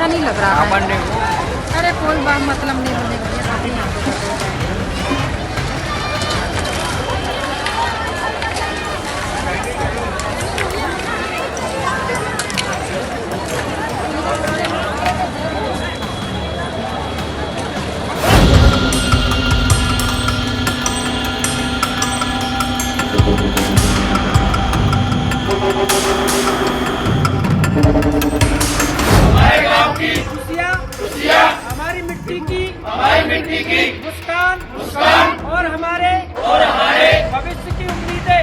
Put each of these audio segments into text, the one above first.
अच्छा नहीं लग रहा है। अरे कोई बात मतलब नहीं होने वाली है, अभी यहाँ पे कर रहे हैं। हमारे गांव की खुशियाँ खुशियाँ, हमारी मिट्टी की मुस्कान मुस्कान और हमारे भविष्य की उम्मीदें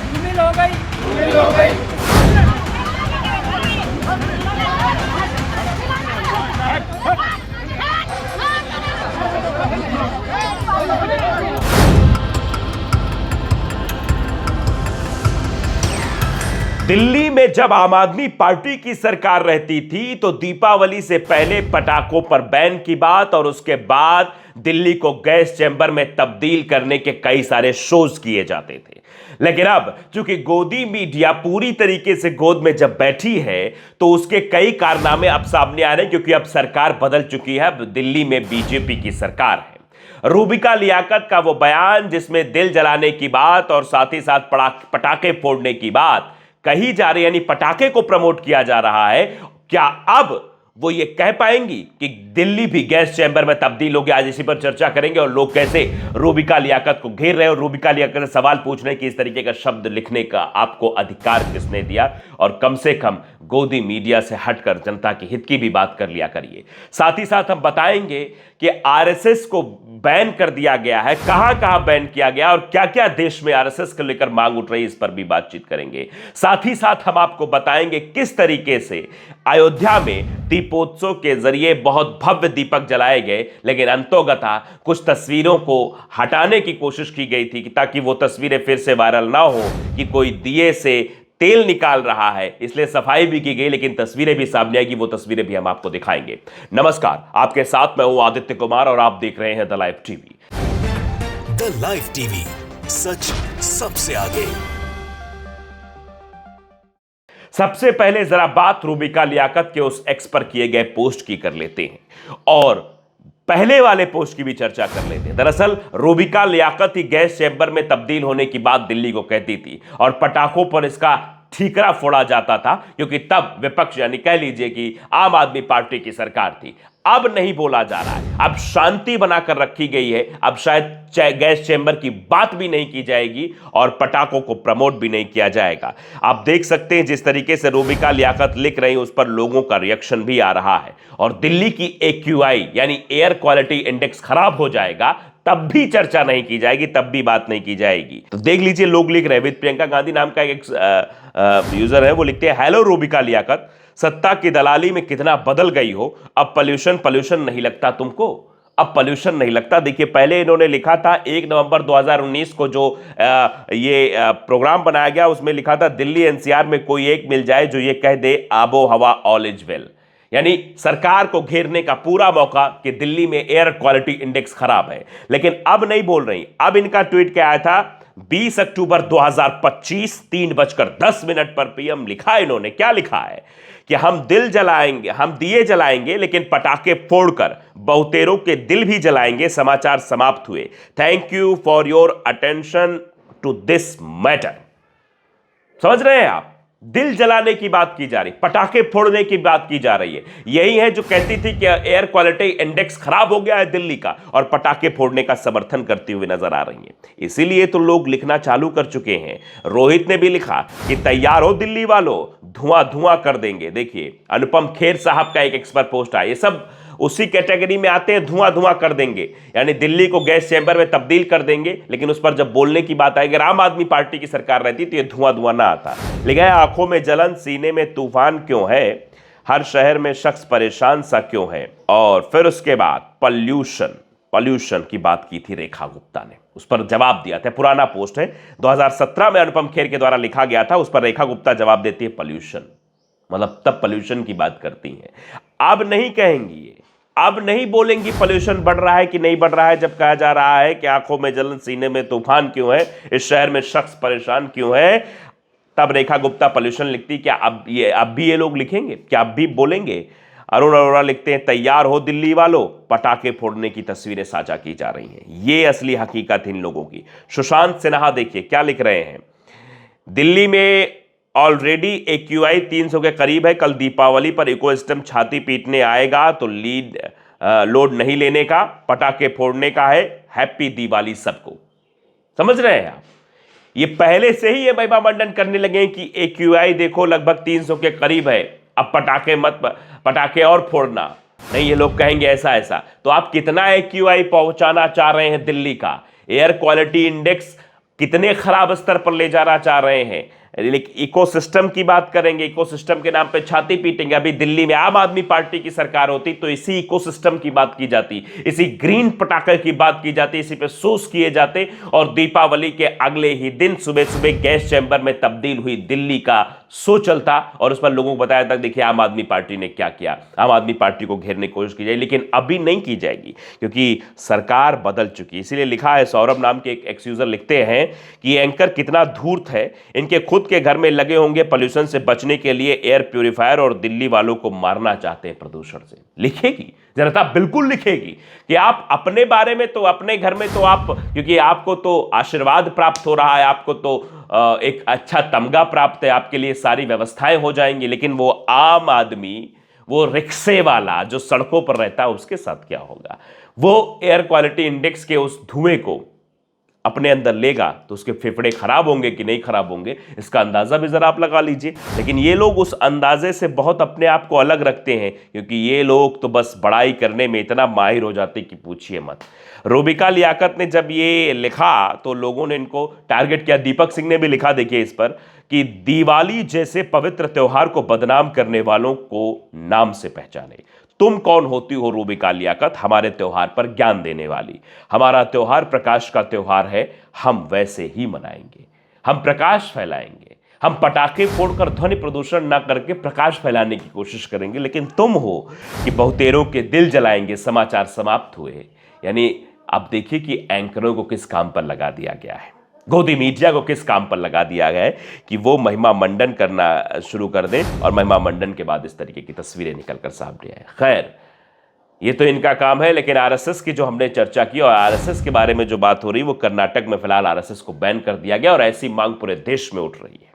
धूमिल हो गई। दिल्ली में जब आम आदमी पार्टी की सरकार रहती थी तो दीपावली से पहले पटाखों पर बैन की बात और उसके बाद दिल्ली को गैस चैंबर में तब्दील करने के कई सारे शोज किए जाते थे। लेकिन अब चूंकि गोदी मीडिया पूरी तरीके से गोद में जब बैठी है तो उसके कई कारनामे अब सामने आ रहे हैं, क्योंकि अब सरकार बदल चुकी है। अब दिल्ली में बीजेपी की सरकार है। रूबिका लियाकत का वो बयान जिसमें दिल जलाने की बात और साथ ही साथ पटाखे फोड़ने की बात कही जा रही, यानी पटाखे को प्रमोट किया जा रहा है, क्या अब वो ये कह पाएंगी कि दिल्ली भी गैस चैंबर में तब्दील हो गया? आज इसी पर चर्चा करेंगे और लोग कैसे रूबिका लियाकत को घेर रहे हैं और रूबिका लियाकत से सवाल पूछ रहे हैं कि इस तरीके का शब्द लिखने का आपको अधिकार किसने दिया, और कम से कम गोदी मीडिया से हटकर जनता के हित की भी बात कर लिया करिए। साथ ही साथ हम बताएंगे कि आरएसएस को बैन कर दिया गया है, कहां कहां बैन किया गया और क्या क्या देश में आरएसएस को लेकर मांग उठ रही है, इस पर भी बातचीत करेंगे। साथ ही साथ हम आपको बताएंगे किस तरीके से अयोध्या में दीपोत्सव के जरिए बहुत भव्य दीपक जलाए गए, लेकिन अंतोगता कुछ तस्वीरों को हटाने की कोशिश की गई थी ताकि वो तस्वीरें फिर से वायरल ना हो कि कोई दिए से तेल निकाल रहा है, इसलिए सफाई भी की गई, लेकिन तस्वीरें भी सामने आएगी। वो तस्वीरें भी हम आपको दिखाएंगे। नमस्कार, आपके साथ मैं हूं आदित्य कुमार और आप देख रहे हैं the live TV. The live TV, सच सबसे आगे। सबसे पहले जरा बात रूबिका लियाकत के उस एक्स पर किए गए पोस्ट की कर लेते हैं और पहले वाले पोस्ट की भी चर्चा कर लेते हैं। दरअसल रूबिका लियाकत ही गैस चैंबर में तब्दील होने की बात दिल्ली को कहती थी और पटाखों पर इसका ठीकरा फोड़ा जाता था, क्योंकि तब विपक्ष यानी कह लीजिए कि आम आदमी पार्टी की सरकार थी। अब नहीं बोला जा रहा है, अब शांति बनाकर रखी गई है। अब शायद गैस चैंबर की बात भी नहीं की जाएगी और पटाखों को प्रमोट भी नहीं किया जाएगा। आप देख सकते हैं जिस तरीके से रूबिका लियाकत लिख रही है उस पर लोगों का रिएक्शन भी आ रहा है और दिल्ली की AQI यानी एयर क्वालिटी इंडेक्स खराब हो जाएगा तब भी चर्चा नहीं की जाएगी, तब भी बात नहीं की जाएगी। तो देख लीजिए, लोग लिख रहे हैं। विद प्रियंका गांधी नाम का एक यूजर है, वो लिखते हैं, हेलो रूबिका लियाकत, सत्ता की दलाली में कितना बदल गई हो, अब पॉल्यूशन नहीं लगता तुमको? अब पॉल्यूशन नहीं लगता। देखिए, पहले इन्होंने लिखा था 1 नवंबर 2019 को जो ये प्रोग्राम बनाया गया उसमें लिखा था दिल्ली NCR में कोई एक मिल जाए जो ये कह दे आबो हवा ऑल इज वेल, यानी सरकार को घेरने का पूरा मौका कि दिल्ली में एयर क्वालिटी इंडेक्स खराब है। लेकिन अब नहीं बोल रही। अब इनका ट्वीट क्या आया था, 20 अक्टूबर 2025 3:10 पर PM लिखा है। इन्होंने क्या लिखा है कि हम दिए जलाएंगे लेकिन पटाखे फोड़कर बहुतेरों के दिल भी जलाएंगे। समाचार समाप्त हुए। Thank you for your attention to this matter. समझ रहे हैं आप? दिल जलाने की बात की जा रही, पटाखे फोड़ने की बात की जा रही है। यही है जो कहती थी कि एयर क्वालिटी इंडेक्स खराब हो गया है दिल्ली का, और पटाखे फोड़ने का समर्थन करती हुई नजर आ रही है। इसीलिए तो लोग लिखना चालू कर चुके हैं। रोहित ने भी लिखा कि तैयार हो दिल्ली वालों, धुआं धुआं कर देंगे। देखिए, अनुपम खेर साहब का एक एक्सपर्ट पोस्ट आया। ये सब उसी कैटेगरी में आते हैं, धुआं धुआं कर देंगे, यानी दिल्ली को गैस चैंबर में तब्दील कर देंगे। लेकिन उस पर जब बोलने की बात आएगी, आम आदमी पार्टी की सरकार रहती तो ये धुआं धुआं ना आता। लिखा है, आंखों में जलन, सीने में तूफान क्यों है, हर शहर में शख्स परेशान सा क्यों है। और फिर उसके बाद पॉल्यूशन की बात की थी रेखा गुप्ता ने, उस पर जवाब दिया था। पुराना पोस्ट है, 2017 में अनुपम खेर के द्वारा लिखा गया था। उस पर रेखा गुप्ता जवाब देती है पॉल्यूशन, मतलब तब पॉल्यूशन की बात करती है। अब नहीं कहेंगी ये, अब नहीं बोलेंगी पॉल्यूशन बढ़ रहा है कि नहीं बढ़ रहा है, जब कहा जा रहा है कि आंखों में जलन, सीने में तूफान क्यों है, इस शहर में शख्स परेशान क्यों है। तब रेखा गुप्ता पॉल्यूशन लिखती, क्या अब भी ये लोग लिखेंगे, क्या अब भी बोलेंगे? अरुण अरोड़ा लिखते हैं, तैयार हो दिल्ली वालों, पटाखे फोड़ने की तस्वीरें साझा की जा रही हैं। ये असली हकीकत इन लोगों की। सुशांत सिन्हा देखिए क्या लिख रहे हैं, दिल्ली में ऑलरेडी AQI 300 के करीब है, कल दीपावली पर इकोसिस्टम छाती पीटने आएगा तो लोड नहीं लेने का, पटाखे फोड़ने का है, हैप्पी दिवाली सबको। समझ रहे हैं आप? ये पहले से ही ये महिमा मंडन करने लगे कि AQI देखो लगभग 300 के करीब है, अब पटाखे और फोड़ना नहीं, ये लोग कहेंगे ऐसा ऐसा। तो आप कितना AQI पहुंचाना चाह रहे हैं दिल्ली का? एयर क्वालिटी इंडेक्स कितने खराब स्तर पर ले जाना चाह रहे हैं? लेकिन इकोसिस्टम की बात करेंगे, इकोसिस्टम के नाम पे छाती पीटेंगे। अभी दिल्ली में आम आदमी पार्टी की सरकार होती तो इसी इकोसिस्टम की बात की जाती, इसी ग्रीन पटाखे की बात की जाती, इसी पे सोच किए जाते, और दीपावली के अगले ही दिन सुबह सुबह गैस चैंबर में तब्दील हुई दिल्ली का सो चलता और उस पर लोगों को बताया था देखिए आम आदमी पार्टी ने क्या किया। आम आदमी पार्टी को घेरने की कोशिश की जाए, लेकिन अभी नहीं की जाएगी क्योंकि सरकार बदल चुकी। इसीलिए लिखा है, सौरभ नाम के एक एक्स यूजर लिखते हैं कि एंकर कितना धूर्त है, इनके खुद के घर में लगे होंगे पॉल्यूशन से बचने के लिए एयर प्यूरिफायर और दिल्ली वालों को मारना चाहते हैं प्रदूषण से। लिखेगी जनता, बिल्कुल लिखेगी कि आप अपने बारे में तो अपने घर में तो आप, क्योंकि आपको तो आशीर्वाद प्राप्त हो रहा है, आपको तो एक अच्छा तमगा प्राप्त है, आपके लिए सारी व्यवस्थाएं हो जाएंगी, लेकिन वो आम आदमी, वो रिक्शे वाला जो सड़कों पर रहता है, उसके साथ क्या होगा? वो एयर क्वालिटी इंडेक्स के उस धुएं को अपने अंदर लेगा तो उसके फेफड़े खराब होंगे कि नहीं खराब होंगे, इसका अंदाजा भी जरा आप लगा लीजिए। लेकिन ये लोग उस अंदाजे से बहुत अपने आप को अलग रखते हैं, क्योंकि ये लोग तो बस बड़ाई करने में इतना माहिर हो जाते कि पूछिए मत। रूबिका लियाकत ने जब ये लिखा तो लोगों ने इनको टारगेट किया। दीपक सिंह ने भी लिखा, देखिए इस पर, कि दिवाली जैसे पवित्र त्योहार को बदनाम करने वालों को नाम से पहचाने। तुम कौन होती हो रूबिका लियाकत, हमारे त्योहार पर ज्ञान देने वाली? हमारा त्योहार प्रकाश का त्योहार है, हम वैसे ही मनाएंगे, हम प्रकाश फैलाएंगे, हम पटाखे फोड़कर ध्वनि प्रदूषण ना करके प्रकाश फैलाने की कोशिश करेंगे। लेकिन तुम हो कि बहुतेरों के दिल जलाएंगे, समाचार समाप्त हुए। यानी आप देखिए कि एंकरों को किस काम पर लगा दिया गया है, गोदी मीडिया को किस काम पर लगा दिया गया है कि वो महिमा मंडन करना शुरू कर दें और महिमा मंडन के बाद इस तरीके की तस्वीरें निकलकर सामने आए। खैर, ये तो इनका काम है, लेकिन आरएसएस की जो हमने चर्चा की और आरएसएस के बारे में जो बात हो रही है, वो कर्नाटक में फिलहाल आरएसएस को बैन कर दिया गया और ऐसी मांग पूरे देश में उठ रही है।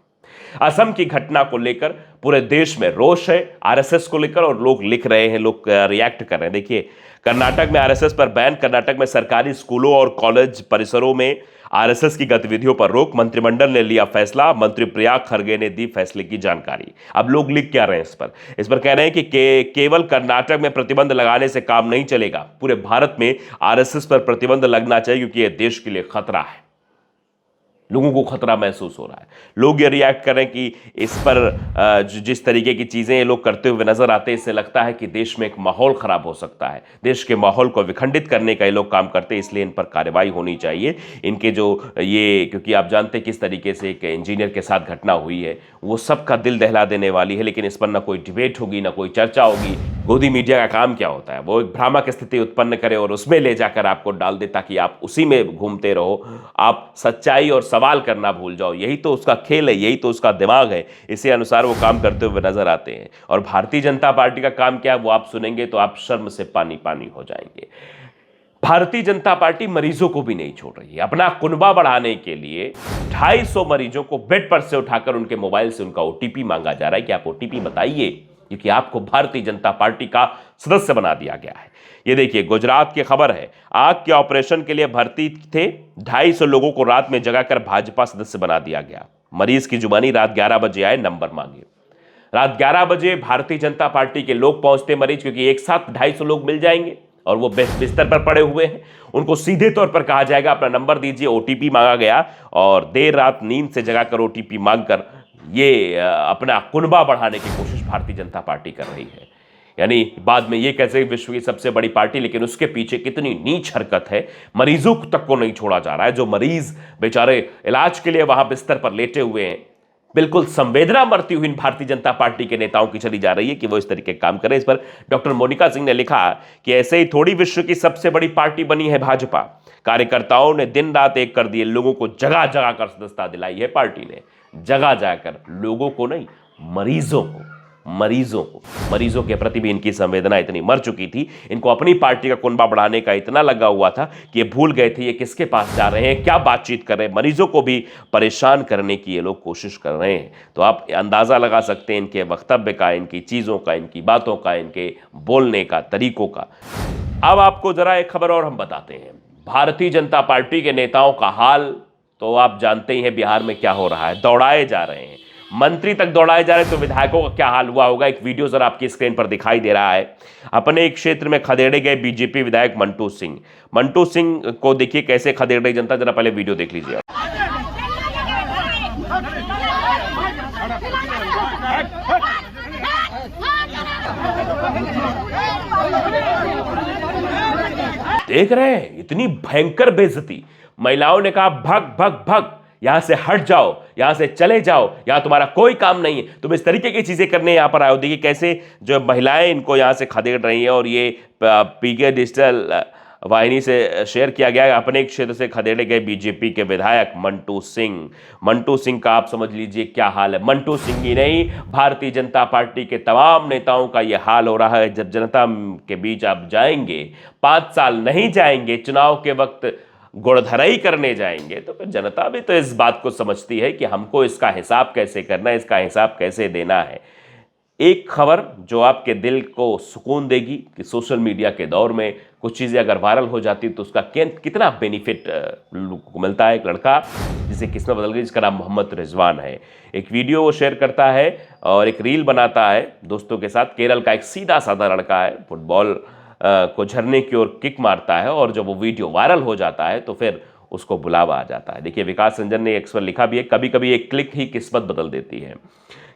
असम की घटना को लेकर पूरे देश में रोष है आरएसएस को लेकर, और लोग लिख रहे हैं, लोग रिएक्ट कर रहे हैं। देखिए, कर्नाटक में आरएसएस पर बैन, कर्नाटक में सरकारी स्कूलों और कॉलेज परिसरों में आरएसएस की गतिविधियों पर रोक, मंत्रिमंडल ने लिया फैसला, मंत्री प्रिया खरगे ने दी फैसले की जानकारी। अब लोग लिख क्या रहे हैं इस पर कह रहे हैं कि केवल कर्नाटक में प्रतिबंध लगाने से काम नहीं चलेगा, पूरे भारत में आरएसएस पर प्रतिबंध लगना चाहिए क्योंकि यह देश के लिए खतरा है, लोगों को खतरा महसूस हो रहा है। लोग ये रिएक्ट कर रहे हैं कि इस पर जिस तरीके की चीज़ें ये लोग करते हुए नजर आते हैं, इससे लगता है कि देश में एक माहौल खराब हो सकता है, देश के माहौल को विखंडित करने का ये लोग काम करते हैं, इसलिए इन पर कार्रवाई होनी चाहिए। इनके जो ये, क्योंकि आप जानते हैं किस तरीके से एक इंजीनियर के साथ घटना हुई है, वो सबका दिल दहला देने वाली है, लेकिन इस पर ना कोई डिबेट होगी, ना कोई चर्चा होगी। गोदी मीडिया का काम क्या होता है? वो एक भ्रामक स्थिति उत्पन्न करे और उसमें ले जाकर आपको डाल दे ताकि आप उसी में घूमते रहो, आप सच्चाई और सवाल करना भूल जाओ। यही तो उसका खेल है, यही तो उसका दिमाग है, इसी अनुसार वो काम करते हुए नजर आते हैं। और भारतीय जनता पार्टी का काम क्या है, वो आप सुनेंगे तो आप शर्म से पानी पानी हो जाएंगे। भारतीय जनता पार्टी मरीजों को भी नहीं छोड़ रही है। अपना कुनबा बढ़ाने के लिए 250 मरीजों को बेड पर से उठाकर उनके मोबाइल से उनका ओटीपी मांगा जा रहा है कि आप ओटीपी बताइए, क्योंकि आपको भारतीय जनता पार्टी का सदस्य बना दिया गया है। ये देखिए, गुजरात की खबर है, आग के ऑपरेशन के लिए भर्ती थे 250 लोगों को रात में जगाकर भाजपा सदस्य बना दिया गया। मरीज की जुबानी रात 11 बजे आए, नंबर मांगे। रात 11 बजे भारतीय जनता पार्टी के लोग पहुंचते मरीज, क्योंकि एक साथ 250 लोग मिल जाएंगे और वो बिस्तर पर पड़े हुए हैं। उनको सीधे तौर पर कहा जाएगा अपना नंबर दीजिए, ओटीपी मांगा गया और देर रात नींद से जगाकर ओटीपी मांगकर ये अपना कुनबा बढ़ाने की कोशिश भारतीय जनता पार्टी कर रही है। यानी बाद में ये कैसे विश्व की सबसे बड़ी पार्टी, लेकिन उसके पीछे कितनी नीच हरकत है। मरीजों तक को नहीं छोड़ा जा रहा है, जो मरीज बेचारे इलाज के लिए वहां बिस्तर पर लेटे हुए हैं, बिल्कुल संवेदना मरती हुई भारतीय जनता पार्टी के नेताओं की चली जा रही है कि वो इस तरीके काम करें। इस पर डॉक्टर मोनिका सिंह ने लिखा कि ऐसे ही थोड़ी विश्व की सबसे बड़ी पार्टी बनी है भाजपा। कार्यकर्ताओं ने दिन रात एक कर दिए, लोगों को जगह जगह कर सदस्यता दिलाई है पार्टी ने। जगह जाकर लोगों को नहीं, मरीजों के प्रति भी इनकी संवेदना इतनी मर चुकी थी, इनको अपनी पार्टी का कुनबा बढ़ाने का इतना लगा हुआ था कि ये भूल गए थे ये किसके पास जा रहे हैं, क्या बातचीत कर रहे हैं। मरीजों को भी परेशान करने की ये लोग कोशिश कर रहे हैं। तो आप अंदाजा लगा सकते हैं इनके वक्तव्य का, इनकी चीजों का, इनकी बातों का, इनके बोलने का, तरीकों का। अब आपको जरा एक खबर और हम बताते हैं। भारतीय जनता पार्टी के नेताओं का हाल तो आप जानते ही हैं, बिहार में क्या हो रहा है, दौड़ाए जा रहे हैं, मंत्री तक दौड़ाए जा रहे हैं, तो विधायकों का क्या हाल हुआ होगा। एक वीडियो जरा आपकी स्क्रीन पर दिखाई दे रहा है। अपने एक क्षेत्र में खदेड़े गए बीजेपी विधायक मंटू सिंह को देखिए कैसे खदेड़ रही जनता, जरा पहले वीडियो देख लीजिए। देख रहे हैं इतनी भयंकर बेइज्जती। महिलाओं ने कहा भग भग भग, यहां से हट जाओ, यहां से चले जाओ, यहां तुम्हारा कोई काम नहीं है, तुम इस तरीके की चीजें करने यहां पर आए हो। देखिए कैसे जो महिलाएं इनको यहां से खदेड़ रही हैं। और ये पीके डिजिटल वाहिनी से शेयर किया गया है। अपने क्षेत्र से खदेड़े गए बीजेपी के विधायक मंटू सिंह का आप समझ लीजिए क्या हाल है। मंटू सिंह ही नहीं, भारतीय जनता पार्टी के तमाम नेताओं का यह हाल हो रहा है। जब जनता के बीच आप जाएंगे, 5 साल नहीं जाएंगे, चुनाव के वक्त गुड़धराई करने जाएंगे, तो फिर जनता भी तो इस बात को समझती है कि हमको इसका हिसाब कैसे करना है, इसका हिसाब कैसे देना है। एक खबर जो आपके दिल को सुकून देगी कि सोशल मीडिया के दौर में कुछ चीज़ें अगर वायरल हो जाती तो उसका कितना बेनिफिट को मिलता है। एक लड़का जिसे किस्मत बदल गई, जिसका नाम मोहम्मद रिजवान है, एक वीडियो वो शेयर करता है और एक रील बनाता है दोस्तों के साथ। केरल का एक सीधा साधा लड़का है, फुटबॉल को झरने की ओर किक मारता है और जब वो वीडियो वायरल हो जाता है तो फिर उसको बुलावा आ जाता है। देखिए विकास रंजन ने एक्स पर लिखा भी है, कभी कभी एक क्लिक ही किस्मत बदल देती है।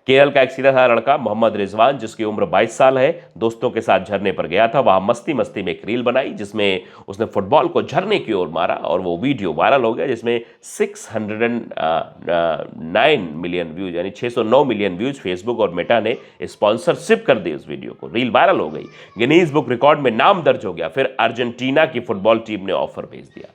केरल का एक सीधा साधा लड़का मोहम्मद रिजवान, जिसकी उम्र 22 साल है, दोस्तों के साथ झरने पर गया था। वहां मस्ती में एक रील बनाई जिसमें उसने फुटबॉल को झरने की ओर मारा और वो वीडियो वायरल हो गया, जिसमें 609 मिलियन व्यूज यानी 609 मिलियन व्यूज फेसबुक और मेटा ने स्पॉन्सरशिप कर दी उस वीडियो को। रील वायरल हो गई, गिनीज बुक रिकॉर्ड में नाम दर्ज हो गया। फिर अर्जेंटीना की फुटबॉल टीम ने ऑफर भेज दिया।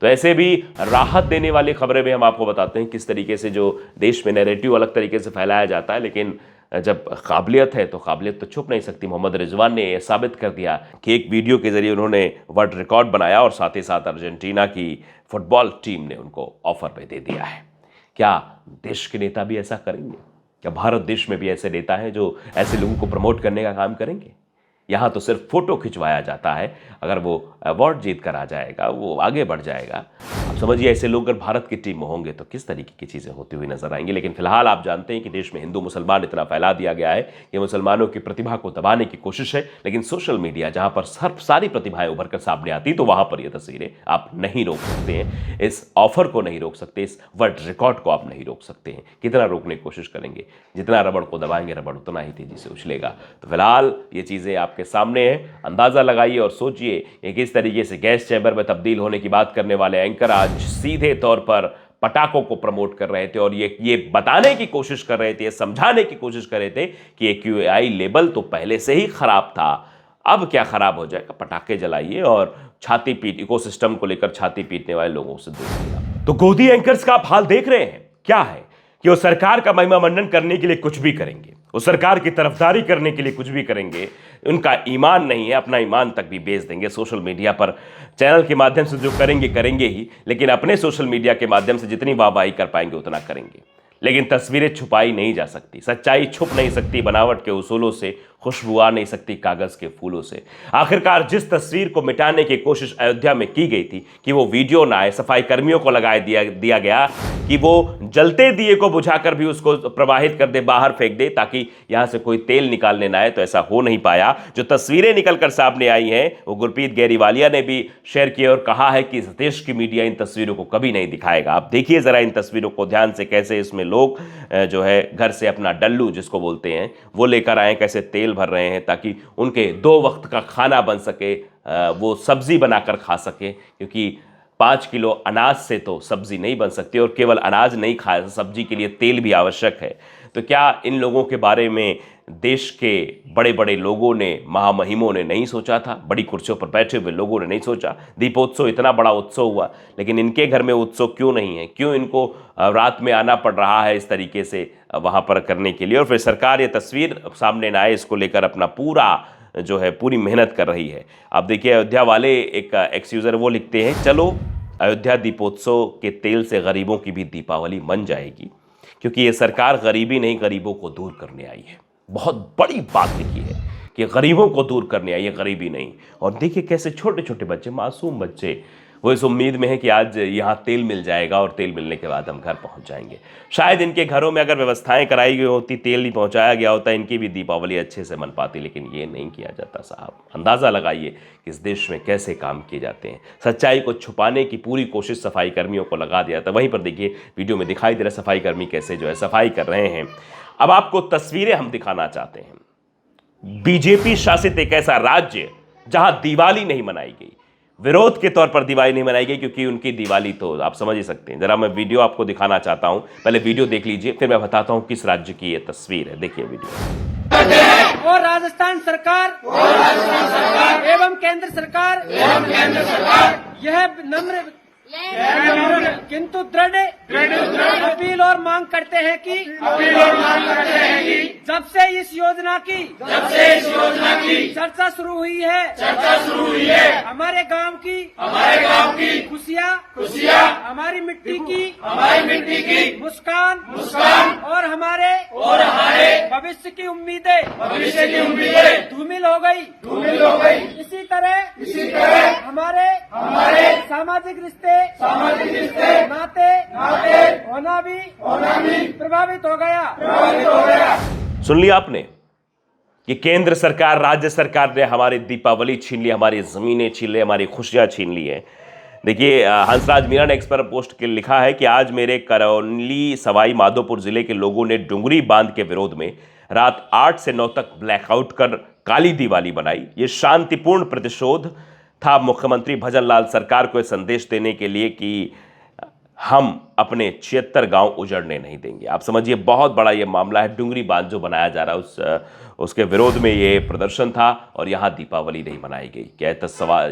तो ऐसे भी राहत देने वाली खबरें भी हम आपको बताते हैं किस तरीके से जो देश में नैरेटिव अलग तरीके से फैलाया जाता है, लेकिन जब काबिलियत है तो काबिलियत तो छुप नहीं सकती। मोहम्मद रिजवान ने यह साबित कर दिया कि एक वीडियो के जरिए उन्होंने वर्ल्ड रिकॉर्ड बनाया और साथ ही साथ अर्जेंटीना की फुटबॉल टीम ने उनको ऑफर पे दे दिया है। क्या देश के नेता भी ऐसा करेंगे? क्या भारत देश में भी ऐसे नेता हैं जो ऐसे लोगों को प्रमोट करने का काम करेंगे? यहाँ तो सिर्फ फोटो खिंचवाया जाता है, अगर वो अवार्ड जीत कर आ जाएगा, वो आगे बढ़ जाएगा। आप समझिए ऐसे लोग अगर भारत की टीम में होंगे तो किस तरीके की चीज़ें होती हुई नजर आएंगी। लेकिन फिलहाल आप जानते हैं कि देश में हिंदू मुसलमान इतना फैला दिया गया है कि मुसलमानों की प्रतिभा को दबाने की कोशिश है, लेकिन सोशल मीडिया जहाँ पर सारी प्रतिभाएं उभर कर सामने आती तो वहाँ पर ये तस्वीरें आप नहीं रोक सकते हैं। इस ऑफर को नहीं रोक सकते, इस वर्ल्ड रिकॉर्ड को आप नहीं रोक सकते हैं। कितना रोकने की कोशिश करेंगे, जितना रबड़ को दबाएंगे रबड़ उतना ही तेजी से उछलेगा। तो फिलहाल ये चीज़ें आपके सामने है, अंदाजा लगाइए और सोचिए कि किस तरीके से गैस चैम्बर में तब्दील होने की बात करने वाले एंकर आज सीधे तौर पर पटाखों को प्रमोट कर रहे थे और ये बताने की कोशिश कर रहे थे, समझाने की कोशिश कर रहे थे कि ये QAI लेबल तो पहले से ही खराब था, अब क्या खराब हो जाएगा। पटाखे जलाइए और छाती पीट इकोसिस्टम को लेकर छाती पीटने वाले लोगों से दूर रहिए। तो गोदी एंकर्स का आप हाल देख रहे हैं क्या है कि वो सरकार का महिमा मंडन करने के लिए कुछ भी करेंगे, वो सरकार की तरफदारी करने के लिए कुछ भी करेंगे। उनका ईमान नहीं है, अपना ईमान तक भी बेच देंगे। सोशल मीडिया पर चैनल के माध्यम से जो करेंगे ही, लेकिन अपने सोशल मीडिया के माध्यम से जितनी वाहवाही कर पाएंगे उतना करेंगे। लेकिन तस्वीरें छुपाई नहीं जा सकती, सच्चाई छुप नहीं सकती बनावट के उसूलों से, खुशबू आ नहीं सकती कागज के फूलों से। आखिरकार जिस तस्वीर को मिटाने की कोशिश अयोध्या में की गई थी कि वो वीडियो ना आए, सफाई कर्मियों को लगा दिया गया कि वो जलते दिए को बुझाकर भी उसको प्रवाहित कर दे, बाहर फेंक दे ताकि यहां से कोई तेल निकालने ना आए, तो ऐसा हो नहीं पाया। जो तस्वीरें निकलकर सामने आई हैं वो गुरप्रीत गैरीवालिया ने भी शेयर किया और कहा है कि देश की मीडिया इन तस्वीरों को कभी नहीं दिखाएगा। आप देखिए जरा इन तस्वीरों को ध्यान से, कैसे इसमें लोग जो है घर से अपना डल्लू जिसको बोलते हैं वो लेकर आए, कैसे तेल भर रहे हैं ताकि उनके 2 वक्त का खाना बन सके, वो सब्जी बनाकर खा सके, क्योंकि 5 किलो अनाज से तो सब्जी नहीं बन सकती और केवल अनाज नहीं खाया, सब्जी के लिए तेल भी आवश्यक है। तो क्या इन लोगों के बारे में देश के बड़े बड़े लोगों ने, महामहिमों ने नहीं सोचा था, बड़ी कुर्सियों पर बैठे हुए लोगों ने नहीं सोचा। दीपोत्सव इतना बड़ा उत्सव हुआ, लेकिन इनके घर में उत्सव क्यों नहीं है? क्यों इनको रात में आना पड़ रहा है इस तरीके से वहाँ पर करने के लिए? और फिर सरकार ये तस्वीर सामने न आए, इसको लेकर अपना पूरी मेहनत कर रही है। अब देखिए, अयोध्या वाले एक एक्स यूज़र वो लिखते हैं, चलो अयोध्या दीपोत्सव के तेल से गरीबों की भी दीपावली मन जाएगी, क्योंकि ये सरकार गरीबी नहीं, गरीबों को दूर करने आई है। बहुत बड़ी बात लिखी है कि गरीबों को दूर करने आई है, गरीबी नहीं। और देखिए कैसे छोटे छोटे बच्चे, मासूम बच्चे, वो इस उम्मीद में है कि आज यहाँ तेल मिल जाएगा और तेल मिलने के बाद हम घर पहुँच जाएंगे। शायद इनके घरों में अगर व्यवस्थाएं कराई गई होती, तेल नहीं पहुँचाया गया होता, इनकी भी दीपावली अच्छे से मन पाती, लेकिन ये नहीं किया जाता साहब। अंदाज़ा लगाइए कि इस देश में कैसे काम किए जाते हैं। सच्चाई को छुपाने की पूरी कोशिश सफाई कर्मियों को लगा दिया था। वहीं पर देखिए वीडियो में दिखाई दे रहा सफाई कर्मी कैसे जो है सफाई कर रहे हैं। अब आपको तस्वीरें हम दिखाना चाहते हैं। बीजेपी शासित एक ऐसा राज्य जहां दिवाली नहीं मनाई गई, विरोध के तौर पर दिवाली नहीं मनाई गई, क्योंकि उनकी दिवाली तो आप समझ ही सकते हैं। जरा मैं वीडियो आपको दिखाना चाहता हूं, पहले वीडियो देख लीजिए, फिर मैं बताता हूं किस राज्य की यह तस्वीर है। देखिए वीडियो। और राजस्थान सरकार एवं केंद्र सरकार यह नम्र किंतु दृढ़ अपील और मांग करते हैं कि जब से इस योजना की चर्चा शुरू हुई है, हमारे गांव की खुशियाँ हमारी मिट्टी की मुस्कान और हमारे भविष्य की उम्मीदें धूमिल हो गई। इसी तरह हमारे सामाजिक रिश्ते नाते होना भी प्रभावित हो गया। सुन लिया आपने कि केंद्र सरकार, राज्य सरकार ने हमारी दीपावली छीन ली, हमारी जमीनें छीन ली, हमारी खुशियां छीन ली है। देखिए, हंसराज मीणा ने एक्स पर पोस्ट के लिखा है कि आज मेरे करौली सवाई माधोपुर जिले के लोगों ने डुंगरी बांध के विरोध में रात 8 से 9 तक ब्लैकआउट कर काली दिवाली बनाई। ये शांतिपूर्ण प्रतिशोध था मुख्यमंत्री भजन लाल सरकार को संदेश देने के लिए कि हम अपने 76 गांव उजड़ने नहीं देंगे। आप समझिए, बहुत बड़ा ये मामला है। डुंगरी बांध जो बनाया जा रहा है उसके विरोध में ये प्रदर्शन था और यहाँ दीपावली नहीं मनाई गई। क्या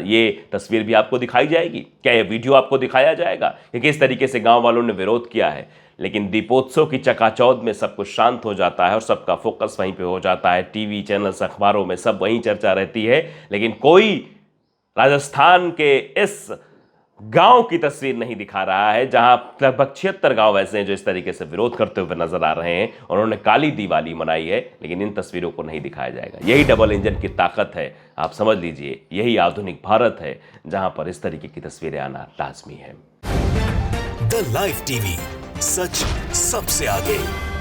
ये तस्वीर भी आपको दिखाई जाएगी? क्या ये वीडियो आपको दिखाया जाएगा कि किस तरीके से गांव वालों ने विरोध किया है? लेकिन दीपोत्सव की चकाचौंध में सब कुछ शांत हो जाता है और सबका फोकस वहीं पे हो जाता है। टीवी चैनल्स, अखबारों में सब वहीं चर्चा रहती है, लेकिन कोई राजस्थान के इस गांव की तस्वीर नहीं दिखा रहा है जहां लगभग 76 गांव ऐसे हैं जो इस तरीके से विरोध करते हुए नजर आ रहे हैं और उन्होंने काली दिवाली मनाई है, लेकिन इन तस्वीरों को नहीं दिखाया जाएगा। यही डबल इंजन की ताकत है, आप समझ लीजिए। यही आधुनिक भारत है जहां पर इस तरीके की तस्वीरें आना लाजमी है। द लाइव टीवी, सच सबसे आगे।